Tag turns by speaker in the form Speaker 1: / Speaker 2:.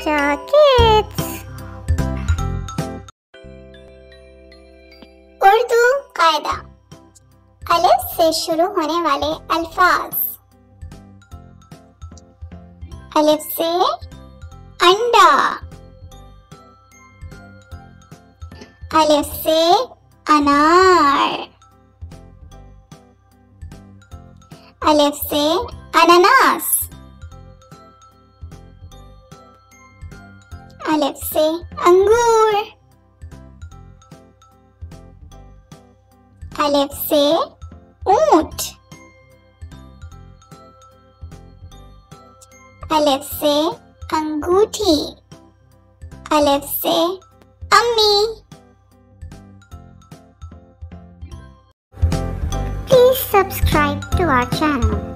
Speaker 1: चाचा किड्स। उर्दू कायदा। अलिफ से शुरू होने वाले अल्फाज। अलिफ से अंडा। अलिफ से अनार। अलिफ से अनानास। अलिफ से अंगूर। अलिफ से ऊंट। अलिफ से अंगूठी। अलिफ से अम्मी। Please subscribe to our channel.